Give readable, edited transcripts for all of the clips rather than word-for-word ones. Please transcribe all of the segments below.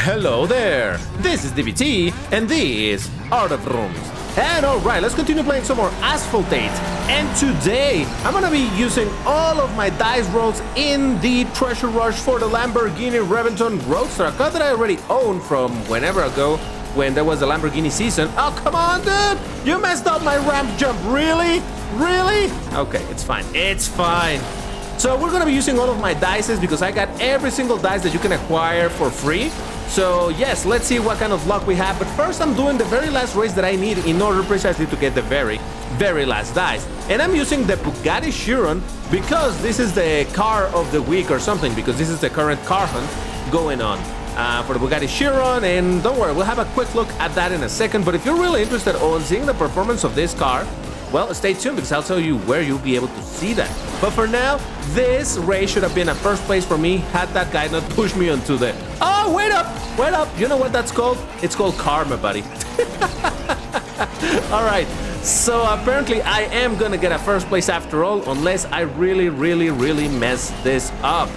Hello there, this is DBT, and this Art of Rooms. And alright, let's continue playing some more Asphalt 8. And today, I'm gonna be using all of my dice rolls in the Treasure Rush for the Lamborghini Reventon Roadster, a car that I already owned from whenever ago, when there was a Lamborghini season. Oh, come on, dude! You messed up my ramp jump, really? Really? Okay, it's fine, it's fine. So we're gonna be using all of my dices because I got every single dice that you can acquire for free. So yes, let's see what kind of luck we have. But first I'm doing the very last race that I need in order precisely to get the very last dice. And I'm using the Bugatti Chiron because this is the car of the week or something, because this is the current car hunt going on for the Bugatti Chiron. And don't worry, we'll have a quick look at that in a second. But if you're really interested on seeing the performance of this car, well, stay tuned because I'll tell you where you'll be able to see that. But for now, this race should have been a first place for me had that guy not pushed me onto the... Oh, wait up! Wait up! You know what that's called? It's called karma, buddy. Alright, so apparently I am gonna get a first place after all, unless I really mess this up.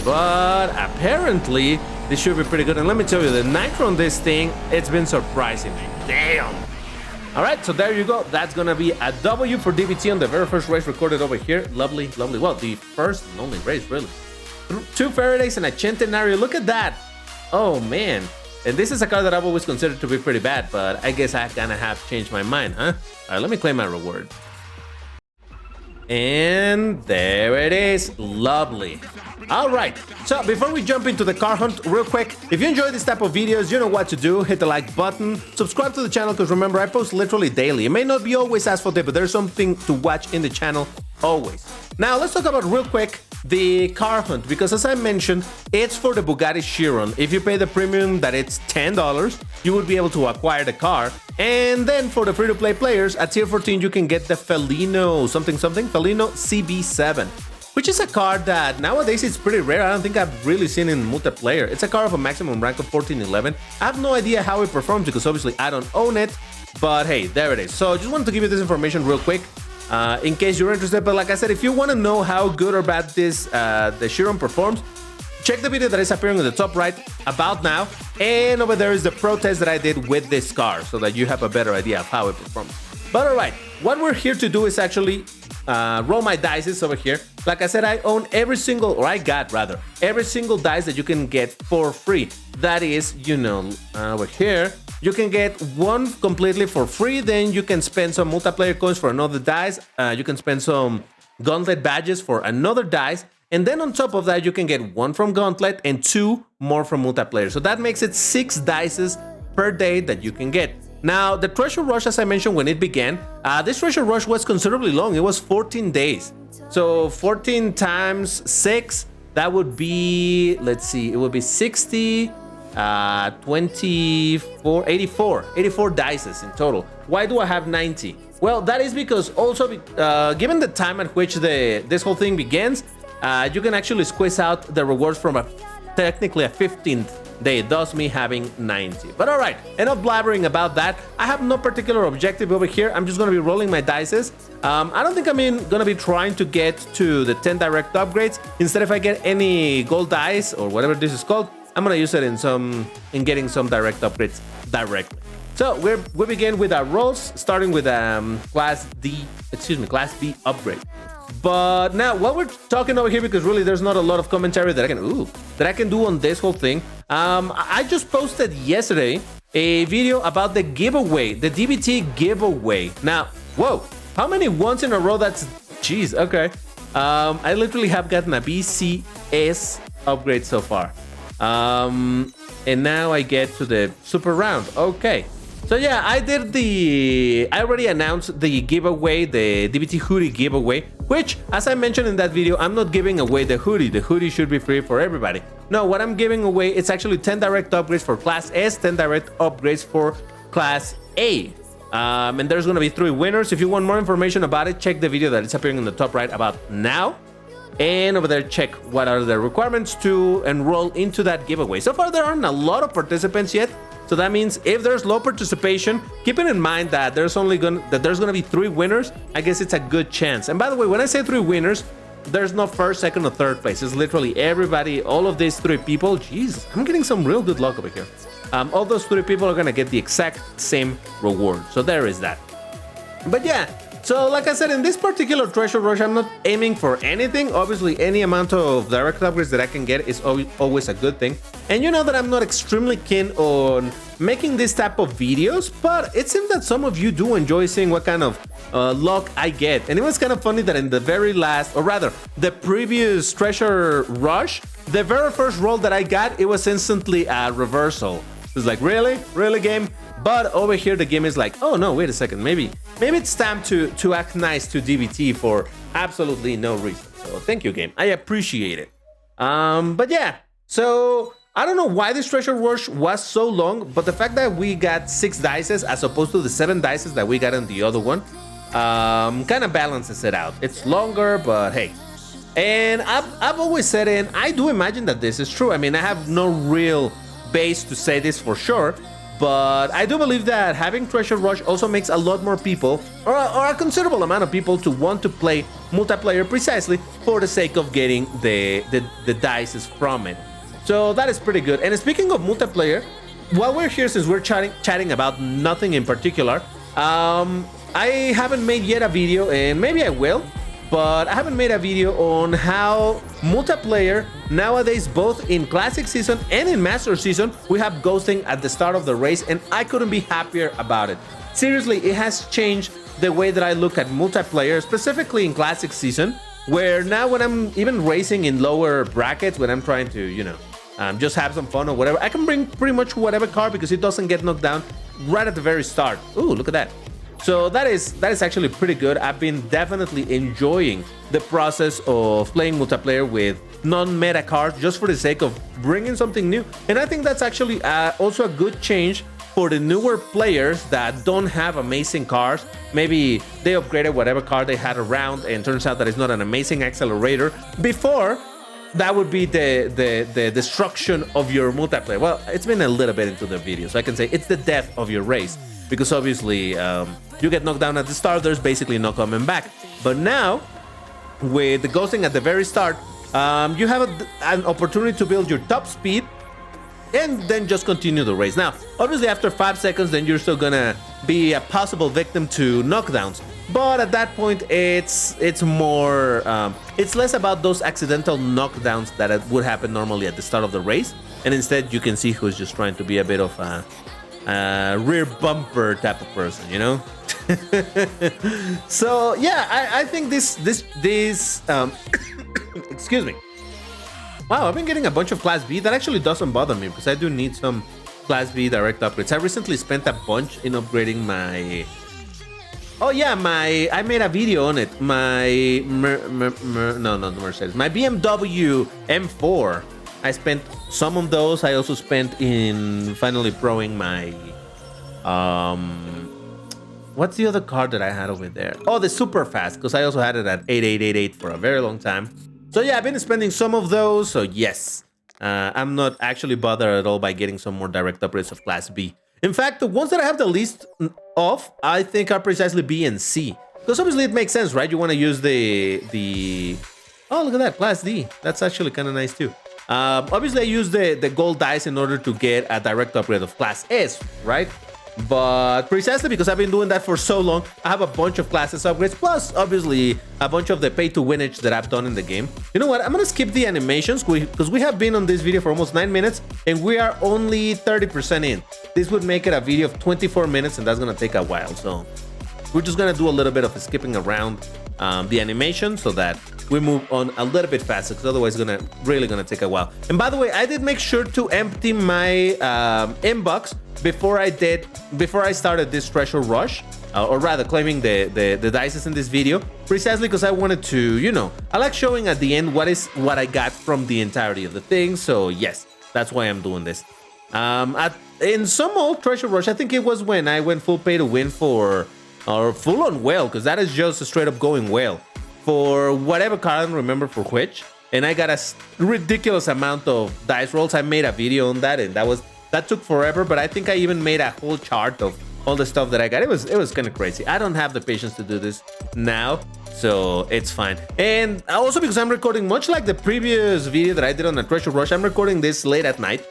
But apparently, this should be pretty good. And let me tell you, the nitro on this thing, it's been surprising me. Damn! Alright, so there you go. That's gonna be a W for DBT on the very first race recorded over here. Lovely, lovely. Well, the first and only race, really. 2 Faradays and a Centenario. Look at that. Oh, man. And this is a car that I've always considered to be pretty bad, but I guess I kind of have changed my mind, huh? Alright, let me claim my reward. And there it is. Lovely. Alright, so before we jump into the car hunt, real quick, if you enjoy this type of videos, you know what to do. Hit the like button, subscribe to the channel, because remember, I post literally daily. It may not be always Asphalt Day, but there's something to watch in the channel always. Now, let's talk about real quick the car hunt, because as I mentioned, it's for the Bugatti Chiron. If you pay the premium that it's $10, you would be able to acquire the car. And then for the free-to-play players, at tier 14, you can get the Felino Felino CB7. Which is a car that nowadays it's pretty rare. I don't think I've really seen in multiplayer. It's a car of a maximum rank of 1411. I have no idea how it performs because obviously I don't own it. But hey, there it is. So I just wanted to give you this information real quick in case you're interested. But like I said, if you want to know how good or bad this the Chiron performs, check the video that is appearing on the top right about now. And over there is the pro test that I did with this car so that you have a better idea of how it performs. But alright, what we're here to do is actually roll my dices over here. Like I said, I own every single, or I got rather, every single dice that you can get for free. That is, you know, over here, you can get one completely for free. Then you can spend some multiplayer coins for another dice. You can spend some Gauntlet badges for another dice. And then on top of that, you can get one from Gauntlet and 2 more from multiplayer. So that makes it 6 dices per day that you can get. Now, the Treasure Rush, as I mentioned when it began, this Treasure Rush was considerably long. It was 14 days. So 14 times 6, that would be, let's see, it would be 60, 24, 84 dices in total. Why do I have 90? Well, that is because also, given the time at which this whole thing begins, you can actually squeeze out the rewards from technically a 15th day, thus me having 90. But all right, enough blabbering about that. I have no particular objective over here. I'm just going to be rolling my dices. I don't think I'm going to be trying to get to the 10 direct upgrades. Instead, if I get any gold dice or whatever this is called, I'm going to use it in getting some direct upgrades directly. So we begin with our rolls, starting with class B upgrade. But now, what we're talking over here, because really there's not a lot of commentary that I can do on this whole thing. I just posted yesterday a video about the giveaway, the DBT giveaway. Now, whoa, how many ones in a row? That's, jeez, okay. I literally have gotten a BCS upgrade so far. And now I get to the super round. Okay. So yeah, I already announced the giveaway, the DBT hoodie giveaway, which, as I mentioned in that video, I'm not giving away the hoodie. The hoodie should be free for everybody. No, what I'm giving away, it's actually 10 direct upgrades for Class S, 10 direct upgrades for Class A. And there's going to be 3 winners. If you want more information about it, check the video that is appearing in the top right about now. And over there, check what are the requirements to enroll into that giveaway. So far, there aren't a lot of participants yet. So that means if there's low participation, keeping in mind that there's gonna be 3 winners, I guess it's a good chance. And by the way, when I say 3 winners, there's no first, second, or third place. It's literally everybody, all of these 3 people. Jeez, I'm getting some real good luck over here. All those 3 people are gonna get the exact same reward. So there is that. But yeah, so like I said, in this particular treasure rush, I'm not aiming for anything. Obviously, any amount of direct upgrades that I can get is always a good thing. And you know that I'm not extremely keen on making this type of videos, but it seems that some of you do enjoy seeing what kind of luck I get. And it was kind of funny that in the very last, or rather, the previous treasure rush, the very first roll that I got, it was instantly a reversal. It's like, really? Really, game? But over here, the game is like, oh no, wait a second. Maybe it's time to act nice to DBT for absolutely no reason. So thank you, game. I appreciate it. But yeah, so I don't know why this treasure rush was so long, but the fact that we got 6 dices as opposed to the 7 dices that we got in the other one, kind of balances it out. It's longer, but hey. And I've always said it, and I do imagine that this is true. I mean, I have no real base to say this for sure, but I do believe that having treasure rush also makes a lot more people, or a considerable amount of people, to want to play multiplayer precisely for the sake of getting the dices from it. So that is pretty good. And speaking of multiplayer, while we're here, since we're chatting about nothing in particular, I haven't made yet a video, and maybe I will, but I haven't made a video on how multiplayer nowadays, both in Classic Season and in Master Season, we have ghosting at the start of the race, and I couldn't be happier about it. Seriously, it has changed the way that I look at multiplayer, specifically in Classic Season, where now when I'm even racing in lower brackets, when I'm trying to, you know, just have some fun or whatever, I can bring pretty much whatever car because it doesn't get knocked down right at the very start. Ooh, look at that. So that is actually pretty good. I've been definitely enjoying the process of playing multiplayer with non-meta cars just for the sake of bringing something new. And I think that's actually also a good change for the newer players that don't have amazing cars. Maybe they upgraded whatever car they had around and turns out that it's not an amazing accelerator. Before, that would be the destruction of your multiplayer. Well, it's been a little bit into the video, so I can say it's the death of your race. Because obviously, you get knocked down at the start, there's basically no coming back. But now, with the ghosting at the very start, you have an opportunity to build your top speed and then just continue the race. Now, obviously, after 5 seconds, then you're still gonna be a possible victim to knockdowns. But at that point, it's more, it's less about those accidental knockdowns that would happen normally at the start of the race. And instead, you can see who's just trying to be a bit of a rear bumper type of person, you know. So yeah, I think this excuse me. Wow, I've been getting a bunch of Class B. That actually doesn't bother me because I do need some Class B direct upgrades. I recently spent a bunch in upgrading my. Oh yeah, I made a video on it. My no, not the Mercedes. My BMW M4. I spent some of those. I also spent in finally proing my what's the other car that I had over there? Oh, the super fast, because I also had it at 8888 for a very long time. So yeah, I've been spending some of those. So yes, I'm not actually bothered at all by getting some more direct upgrades of Class B. In fact, the ones that I have the least of, I think, are precisely B and C. Because obviously it makes sense, right? You want to use the oh, look at that, Class D. That's actually kind of nice too. Obviously, I use the gold dice in order to get a direct upgrade of Class S, right? But precisely because I've been doing that for so long, I have a bunch of Class S upgrades, plus obviously a bunch of the pay-to-winage that I've done in the game. You know what? I'm gonna skip the animations because we have been on this video for almost 9 minutes and we are only 30% in. This would make it a video of 24 minutes and that's gonna take a while. So we're just gonna do a little bit of skipping around the animation so that we move on a little bit faster, because otherwise it's really gonna take a while. And by the way, I did make sure to empty my inbox before I started this treasure rush, or rather claiming the dices in this video, precisely because I wanted to, you know, I like showing at the end what I got from the entirety of the thing. So yes, that's why I'm doing this. In some old treasure rush, I think it was when I went full pay to win for, or full on whale, because that is just a straight up going whale for whatever car, I don't remember for which, and I got a ridiculous amount of dice rolls. I made a video on that, and that took forever, but I think I even made a whole chart of all the stuff that I got. It was kind of crazy. I don't have the patience to do this now, so it's fine. And also because I'm recording, much like the previous video that I did on the treasure rush, I'm recording this late at night.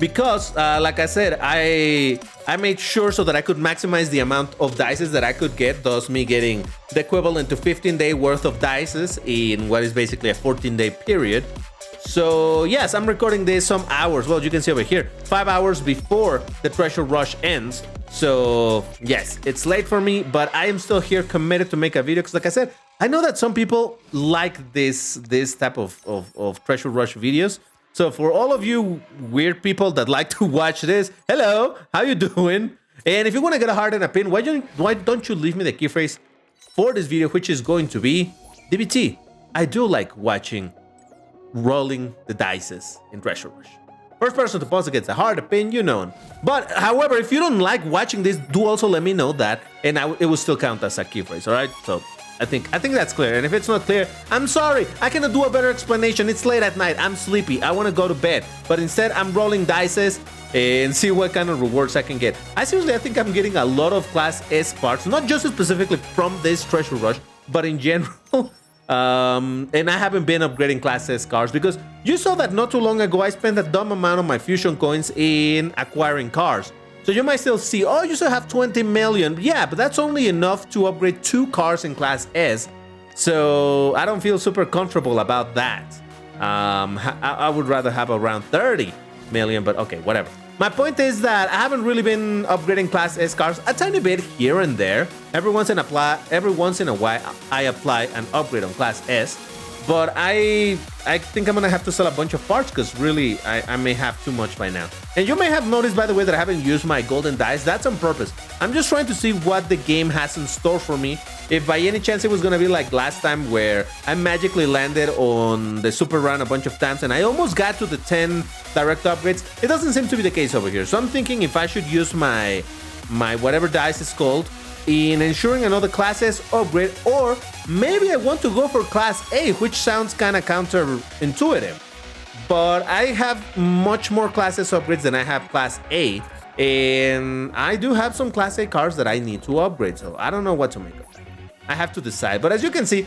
Because, like I said, I made sure so that I could maximize the amount of dices that I could get, thus me getting the equivalent to 15-day worth of dices in what is basically a 14-day period. So yes, I'm recording this some hours, well, you can see over here, 5 hours before the treasure rush ends. So yes, it's late for me, but I am still here committed to make a video, because like I said, I know that some people like this type of treasure rush videos. So for all of you weird people that like to watch this, hello, how you doing? And if you want to get a heart and a pin, why don't you leave me the key phrase for this video, which is going to be DBT. I do like watching rolling the dices in treasure rush. First person to post against a heart, a pin, you know. But however, if you don't like watching this, do also let me know that, and it will still count as a key phrase. All right, so. I think that's clear, and if it's not clear, I'm sorry. I cannot do a better explanation. It's late at night. I'm sleepy. I want to go to bed, but instead I'm rolling dices and see what kind of rewards I can get. I think I'm getting a lot of Class S parts, not just specifically from this treasure rush, but in general. And I haven't been upgrading Class S cars because you saw that not too long ago I spent a dumb amount of my fusion coins in acquiring cars. So you might still see, oh, you still have 20 million. Yeah, but that's only enough to upgrade 2 cars in Class S. So I don't feel super comfortable about that. I would rather have around 30 million, but okay, whatever. My point is that I haven't really been upgrading Class S cars, a tiny bit here and there. Every once in a while, I apply an upgrade on Class S. But I think I'm gonna have to sell a bunch of parts because really I may have too much by now. And you may have noticed, by the way, that I haven't used my golden dice. That's on purpose. I'm just trying to see what the game has in store for me. If by any chance it was gonna be like last time where I magically landed on the super run a bunch of times and I almost got to the 10 direct upgrades. It doesn't seem to be the case over here. So I'm thinking if I should use my whatever dice is called in ensuring another Class S upgrade, or maybe I want to go for Class A, which sounds kind of counterintuitive. But I have much more Class S upgrades than I have Class A, and I do have some Class A cars that I need to upgrade, so I don't know what to make of that. I have to decide, but as you can see,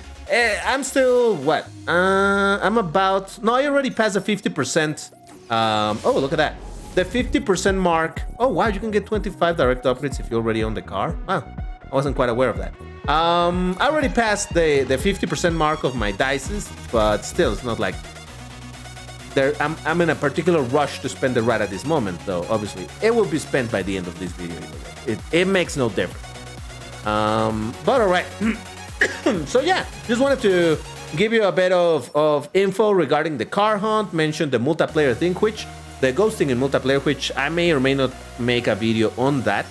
I'm still, what? I'm about, no, I already passed the 50%. Oh, look at that. The 50% mark. Oh, wow, you can get 25 direct upgrades if you already own the car. Wow, I wasn't quite aware of that. I already passed the 50% mark of my dices, but still, it's not like I'm in a particular rush to spend the right at this moment, though. Obviously, it will be spent by the end of this video. It makes no difference. But all right. So yeah, just wanted to give you a bit of info regarding the car hunt, mention the multiplayer thing, which the ghosting in multiplayer, which I may or may not make a video on that.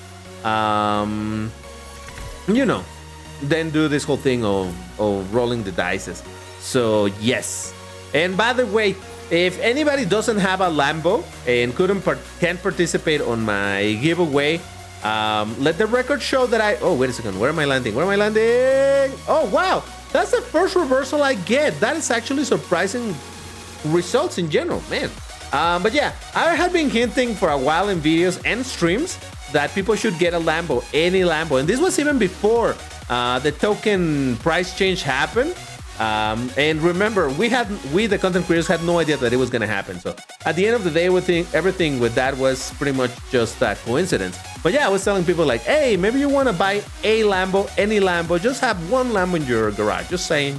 You know, then do this whole thing of rolling the dices. So yes. And by the way, if anybody doesn't have a Lambo and can't participate on my giveaway, let the record show that oh, wait a second, where am I landing? Oh wow, that's the first reversal I get. That is actually surprising results in general, man. But yeah, I have been hinting for a while in videos and streams that people should get a Lambo, any Lambo. And this was even before the token price change happened. And remember, we the content creators had no idea that it was going to happen. So at the end of the day, everything with that was pretty much just a coincidence. But yeah, I was telling people like, hey, maybe you want to buy a Lambo, any Lambo, just have one Lambo in your garage. Just saying.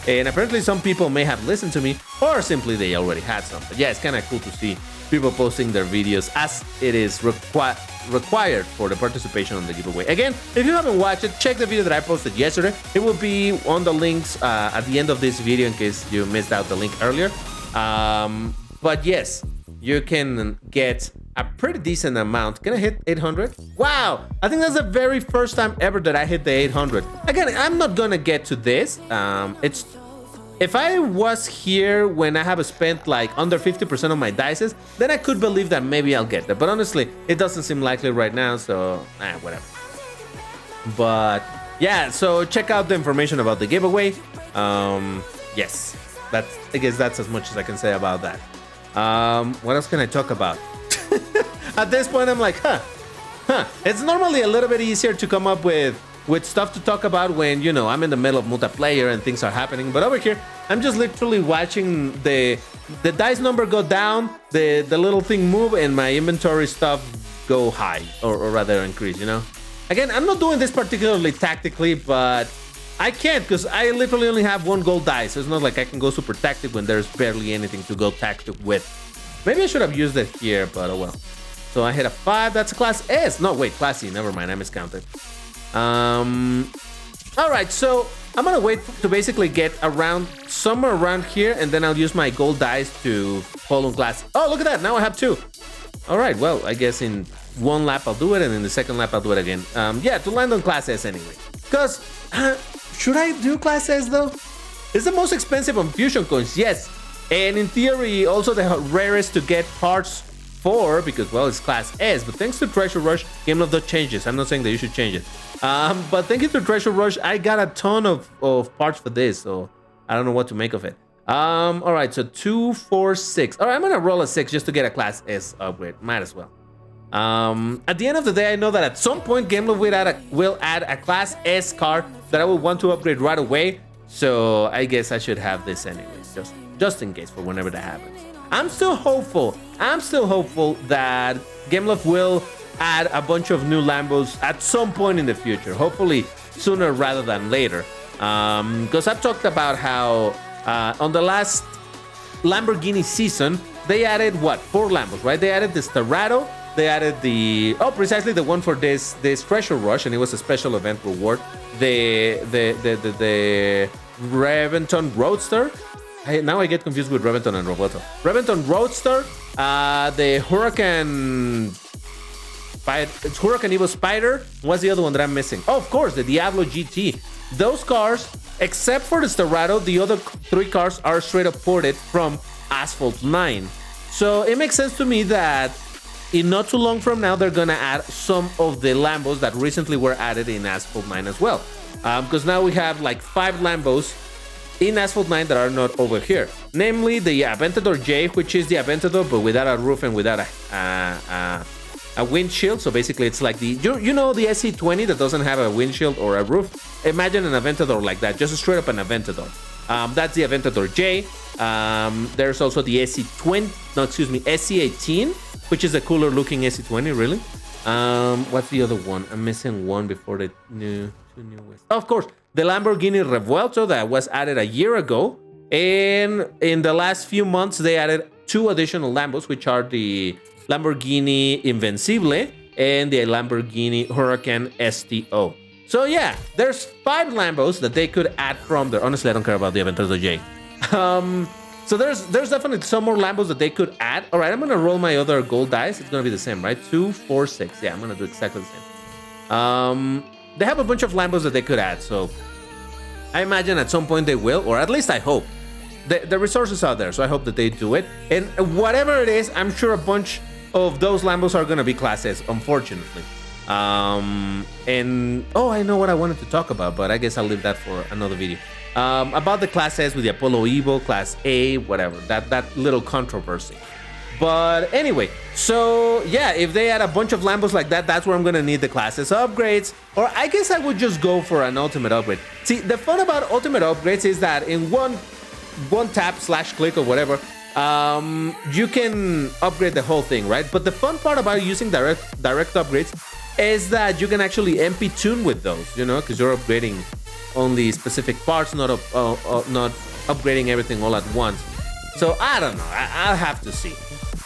And apparently some people may have listened to me, or simply they already had some. But yeah, it's kind of cool to see people posting their videos as it is required for the participation on the giveaway. Again, if you haven't watched it, check the video that I posted yesterday. It will be on the links at the end of this video in case you missed out the link earlier. But yes, you can get a pretty decent amount. Can I hit 800? Wow, I think that's the very first time ever that I hit the 800. Again, I'm not gonna get to this. If I was here when I have spent like under 50% of my dices, then I could believe that maybe I'll get there. But honestly, it doesn't seem likely right now, so whatever. But yeah, so check out the information about the giveaway. Yes, I guess that's as much as I can say about that. What else can I talk about? At this point, I'm like, It's normally a little bit easier to come up with stuff to talk about when, you know, I'm in the middle of multiplayer and things are happening. But over here, I'm just literally watching the dice number go down, the little thing move, and my inventory stuff go high, or rather increase, you know? Again, I'm not doing this particularly tactically, but I can't because I literally only have one gold die. So it's not like I can go super tactic when there's barely anything to go tactic with. Maybe I should have used it here, but oh well. So I hit a 5. That's a class S. No, wait, class C. Never mind. I miscounted. All right, so I'm gonna wait to basically get around somewhere around here, and then I'll use my gold dice to fall on class. Oh, look at that! Now I have 2. All right, well, I guess in one lap I'll do it, and in the second lap I'll do it again. Yeah, to land on class S anyway. Because should I do class S though? It's the most expensive on fusion coins, yes, and in theory also the rarest to get parts for, because well, it's class S. But thanks to Treasure Rush, Game of the changes. I'm not saying that you should change it. But thank you to Treasure Rush, I got a ton of parts for this, so I don't know what to make of it. All right, so 2, 4, 6. All right, I'm gonna roll a 6 just to get a class S upgrade. Might as well. At the end of the day, I know that at some point GameLove will add a class S car that I will want to upgrade right away. So I guess I should have this anyways, just in case for whenever that happens. I'm still hopeful that GameLove will add a bunch of new Lambos at some point in the future. Hopefully sooner rather than later. Because I've talked about how on the last Lamborghini season, they added what? 4 Lambos, right? They added the Sterrato, they added precisely the one for this Treasure Rush, and it was a special event reward. The Reventon Roadster. Now I get confused with Reventon and Roboto. Reventon Roadster, the Huracan Evo Spider. What's the other one that I'm missing? Oh, of course, the Diablo GT. Those cars, except for the Sterrato, the other 3 cars are straight up ported from Asphalt 9. So it makes sense to me that in not too long from now, they're gonna add some of the Lambos that recently were added in Asphalt 9 as well. Because now we have like 5 Lambos in Asphalt 9 that are not over here. Namely the Aventador J, which is the Aventador but without a roof and without a windshield. So basically it's like you know the SC20 that doesn't have a windshield or a roof. Imagine an Aventador like that, just straight up an Aventador. That's the Aventador J. There's also the SC18, which is a cooler looking SC20, really. What's the other one? I'm missing one before the new West. Of course, the Lamborghini Revuelto that was added a year ago. And in the last few months, they added 2 additional Lambos, which are the Lamborghini Invencible and the Lamborghini Huracan STO. So yeah, there's 5 Lambos that they could add from there. Honestly, I don't care about the Aventador J. So there's definitely some more Lambos that they could add. All right, I'm gonna roll my other gold dice. It's gonna be the same, right? 2, 4, 6. Yeah, I'm gonna do exactly the same. They have a bunch of Lambos that they could add, so I imagine at some point they will, or at least I hope. The resources are there, so I hope that they do it. And whatever it is, I'm sure a bunch of those Lambos are gonna be classes, unfortunately. And oh, I know what I wanted to talk about, but I guess I'll leave that for another video. About the Class S with the Apollo Evo, Class A, whatever, that little controversy. But anyway, so yeah, if they add a bunch of Lambos like that, that's where I'm gonna need the Class S upgrades. Or I guess I would just go for an ultimate upgrade. See, the fun about ultimate upgrades is that in one tap / click or whatever, you can upgrade the whole thing, right? But the fun part about using direct upgrades is that you can actually MP tune with those, you know, because you're upgrading only specific parts, not upgrading everything all at once. So I don't know. I'll have to see.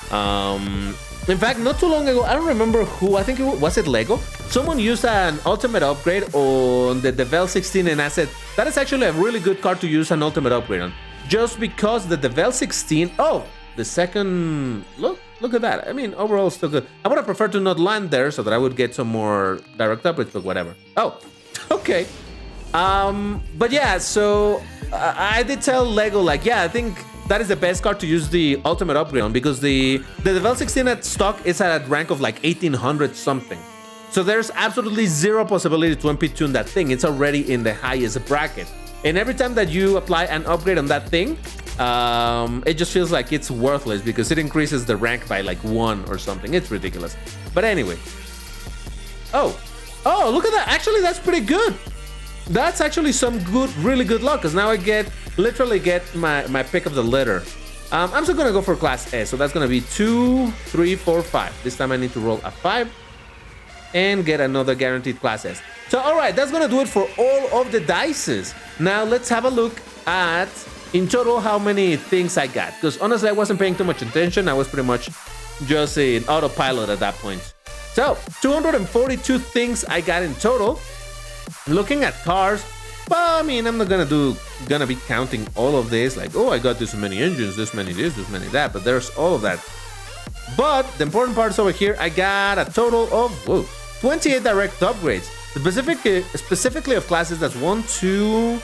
In fact, not too long ago, I don't remember who. I think was it Lego. Someone used an ultimate upgrade on the Devel 16 and I said that is actually a really good card to use an ultimate upgrade on, just because the Devel 16. Oh, the second look at that. I mean, overall still good. I would have preferred to not land there so that I would get some more direct upgrades, but whatever. Oh, okay. But yeah, so I did tell Lego, like, yeah, I think that is the best card to use the ultimate upgrade on, because the Devel 16 at stock is at a rank of like 1800 something. So there's absolutely zero possibility to MP tune that thing. It's already in the highest bracket. And every time that you apply an upgrade on that thing, it just feels like it's worthless because it increases the rank by like 1 or something. It's ridiculous. But anyway, Oh, look at that. Actually, that's pretty good. That's actually some good, really good luck, because now I literally get my pick of the litter. I'm still gonna go for class S, so that's gonna be 2, 3, 4, 5. This time I need to roll a 5 and get another guaranteed class S. So, all right, that's gonna do it for all of the dices. Now let's have a look at, in total, how many things I got. Because honestly, I wasn't paying too much attention. I was pretty much just in autopilot at that point. So, 242 things I got in total. Looking at cars, well, I mean, I'm not gonna be counting all of this, like, oh, I got this many engines, this many this many that, but there's all of that. But the important part is over here. I got a total of 28 direct upgrades. Specifically of classes, that's 1, 2,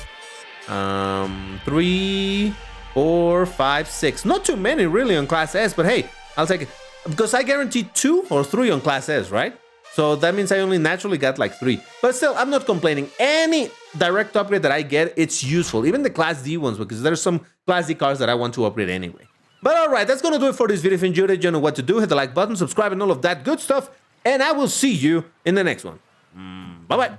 3, 4, 5, 6. Not too many really on class S, but hey, I'll take it. Because I guaranteed 2 or 3 on class S, right? So that means I only naturally got like 3. But still, I'm not complaining. Any direct upgrade that I get, it's useful. Even the class D ones, because there's some class D cars that I want to upgrade anyway. But alright, that's gonna do it for this video. If you enjoyed it, you know what to do. Hit the like button, subscribe, and all of that good stuff. And I will see you in the next one. Bye-bye.